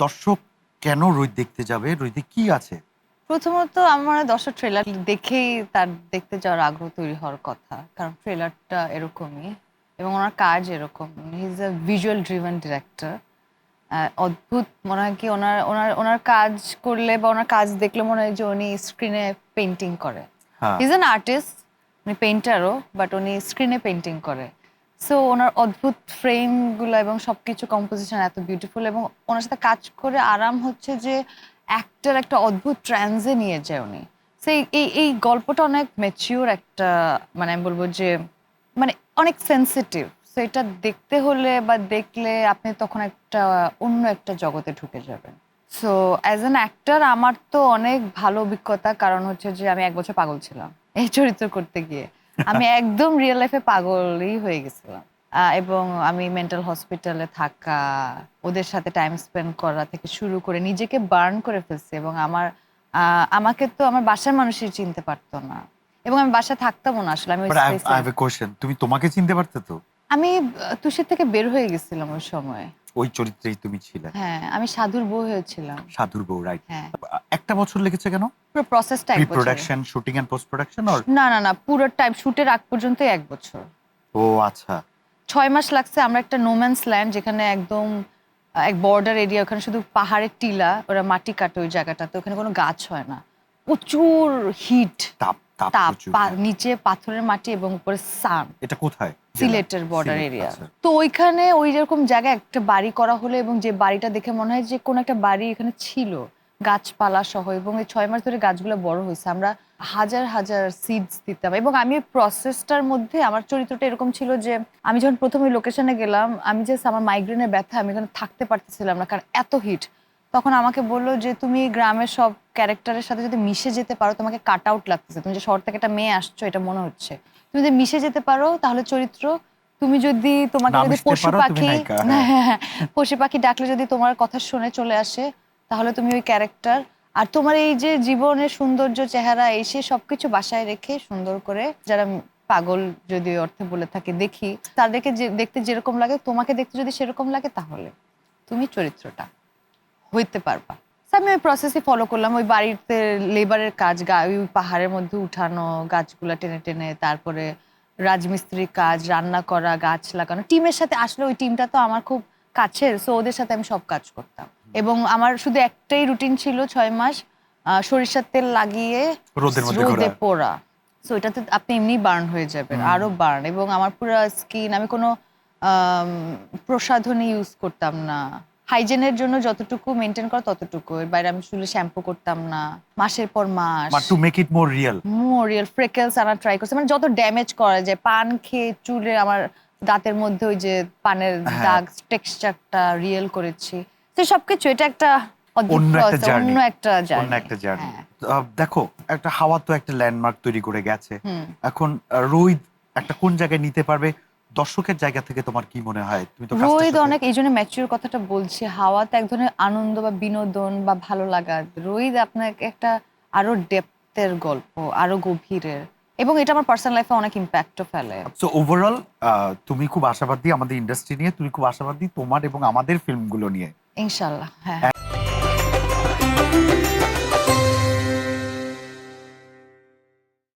দর্শক কেন রোহিত দেখতে যাবে? রোহিতে কি আছে? প্রথমত আমার দর্শক ট্রেলার দেখেই তার দেখতে যাওয়ার আগ্রহ তৈরি হওয়ার কথা, কারণ ট্রেলারটা এরকমই এবং ওনার কাজ এরকম। He is a visual driven director. অদ্ভুত মনে হয় কি ওনার ওনার ওনার কাজ করলে বা ওনার কাজ দেখলে মনে হয় যে উনি স্ক্রিনে পেন্টিং করে। হ্যাঁ। হি ইজ অ্যান আর্টিস্ট, উনি পেন্টারও, বাট উনি স্ক্রিনে পেন্টিং করে। সো ওনার অদ্ভুত ফ্রেমগুলো এবং সবকিছু কম্পোজিশন এত বিউটিফুল, এবং ওনার সাথে কাজ করে আরাম হচ্ছে যে অ্যাক্টার একটা অদ্ভুত ট্রান্সে নিয়ে যায় উনি। সেই এই গল্পটা অনেক ম্যাচিওর একটা, মানে আমি বলবো যে মানে অনেক সেনসিটিভ। সো এটা দেখতে হলে বা দেখলে আপনি তখন একটা অন্য একটা জগতে ঢুকে যাবেন। সো অ্যাজ অ্যান অ্যাক্টর আমার তো অনেক ভালো অভিজ্ঞতা, কারণ হচ্ছে যে আমি 1 বছর পাগল ছিলাম এই চরিত্র করতে গিয়ে। আমি একদম রিয়েল লাইফে পাগলই হয়ে গেছিলাম। এবং আমি মেন্টাল হসপিটালে থাকা, ওদের সাথে টাইম স্পেন্ড করা থেকে শুরু করে নিজেকে বার্ন করে ফেলছি, এবং আমাকে তো আমার বাসার মানুষই চিনতে পারতো না, এবং আমি বাসায় থাকতামও না আসলে। আমি ওই বাট আই স্পেসে হ্যাভ এ কোয়েশ্চেন। তুমি তোমাকে চিনতে পারতে তো? আমি তুষের থেকে বের হয়ে গেছিলাম ওই সময়। ওই চরিত্রেই তুমি ছিলে। হ্যাঁ, আমি সাধুর বউ হয়েছিলাম। সাধুর বউ, রাইট। হ্যাঁ, একটা বছর লেগেছে কেন? পুরো প্রসেসটা প্রি 1 বছরের। Production, shooting and post production or? না, না, না, পুরো টাইম শুটের আগ পর্যন্তই 1 বছর। ও আচ্ছা। 6 মাস লাগছে। আমরা একটা নোম্যান্স ল্যান্ড, যেখানে একদম এক বর্ডার এরিয়া, ওখানে শুধু পাহাড়ের টিলা, ওরা মাটি কাটে ওই জায়গাটাতে, ওখানে কোনো গাছ হয় না। প্রচুর হিট, তাপ তাপ তাপ, প্রচুর। নিচে পাথরের মাটি এবং উপরে সান। এটা কোথায়? জেলা? সিলেটের বর্ডার সিলেট, এরিয়া। আচ্ছা। তো ওইখানে ওই রকম জায়গায় একটা বাড়ি করা হলো, এবং যে বাড়িটা দেখে মনে হয় যে কোনো একটা বাড়ি এখানে ছিল, গাছপালা সহ, এবং এই 6 মাস ধরে গাছগুলো বড় হয়েছে। আমরা হাজার হাজার সিডস দিতাম, এবং আমি প্রসেসটার মধ্যে আমার চরিত্রটা এরকম ছিল যে আমি যখন প্রথম ওই লোকেশনে গেলাম, আমি জাস্ট আমার মাইগ্রেনের ব্যথা, আমি এখানে থাকতে পারতেছিলাম না, কারণ এত হিট। তখন আমাকে বললো যে তুমি গ্রামের সব ক্যারেক্টারের সাথে যদি মিশে যেতে পারো, তোমাকে কাট আউট লাগতেছে, তুমি যে শহর থেকে একটা মেয়ে আসছো এটা মনে হচ্ছে, তুমি যদি মিশে যেতে পারো তাহলে চরিত্র, তুমি যদি তোমাকে না যদি মিশতে পশু পারো তুমি পাখি নায়িকা, হ্যাঁ। পশু পাখি ডাকলে যদি তোমার কথা শুনে চলে আসে, তাহলে তুমি ওই ক্যারেক্টার। আর তোমার এই যে জীবনের সৌন্দর্য চেহারা এসে সবকিছু বাসায় রেখে সুন্দর করে, যারা পাগল যদি ওই অর্থে বলে থাকে দেখি, তাদেরকে যে দেখতে যেরকম লাগে, তোমাকে দেখতে যদি সেরকম লাগে, তাহলে তুমি চরিত্রটা হইতে পারবা। তো আমি ওই প্রসেসই ফলো করলাম। ওই বাড়িতে লেবারের কাজ, ওই পাহাড়ের মধ্যে উঠানো গাছগুলা টেনে টেনে, তারপরে রাজমিস্ত্রির কাজ, রান্না করা, গাছ লাগানো, টিমের সাথে আসলে ওই টিমটা তো আমার খুব কাছের, সো ওদের সাথে আমি সব কাজ করতাম। এবং আমার শুধু একটাই রুটিন ছিল 6 মাস, সরিষার তেল লাগিয়ে রোদের মধ্যে ঘোরা। রোদে পোড়া। সো এটাতে আপনি এমনি বার্ন হয়ে যাবেন, হুম। আরো বার্ন। এবং আমার পুরো স্কিন, আমি কোনো আম, প্রসাধনী ইউজ করতাম না। হাইজেনের জন্য যতটুকু মেনটেন করা ততটুকু, এর বাইরে আমি চুলে শ্যাম্পু করতাম না মাসের পর মাস। But to make it more real. মোরিয়াল ফ্রেকেলস আনা ট্রাই করছি, মানে যত ড্যামেজ করা যায়। পান খেয়ে চুলে আমার দাঁতের মধ্যে ওই যে পানের হ্যাঁ। দাগ, টেক্সচারটা রিয়েল করেছি। তো সবকিছু এটা একটা অদ্ভুত অন্য একটা process, জার্নি। অন্য একটা অন্য জার্নি। একটা জার্নি। হ্যাঁ। দেখো, একটা হাওয়া তো একটা ল্যান্ডমার্ক তৈরি করে গেছে। হুম। এখন রোহিত একটা কোন জায়গায় নিতে পারবে? দর্শকের জায়গা থেকে তোমার কি মনে হয়? তুমি তো কাজটার রোহিত সাথে। অনেক, এই জন্য ম্যাচিউর কথাটা বলছি। হাওয়াতে এক ধরনের আনন্দ বা বিনোদন বা ভালো লাগা। রোহিত আপনাকে একটা আরো ডেপথের গল্প, আরো গভীরের, এবং এটা আমার পার্সোনাল লাইফে অনেক ইম্প্যাক্টও ফেলে। সো ওভারঅল তুমি খুব আশাবাদী আমাদের ইন্ডাস্ট্রি নিয়ে, তুমি খুব আশাবাদী তোমার এবং আমাদের ফিল্মগুলো নিয়ে। ইনশাল্লাহ, হ্যাঁ।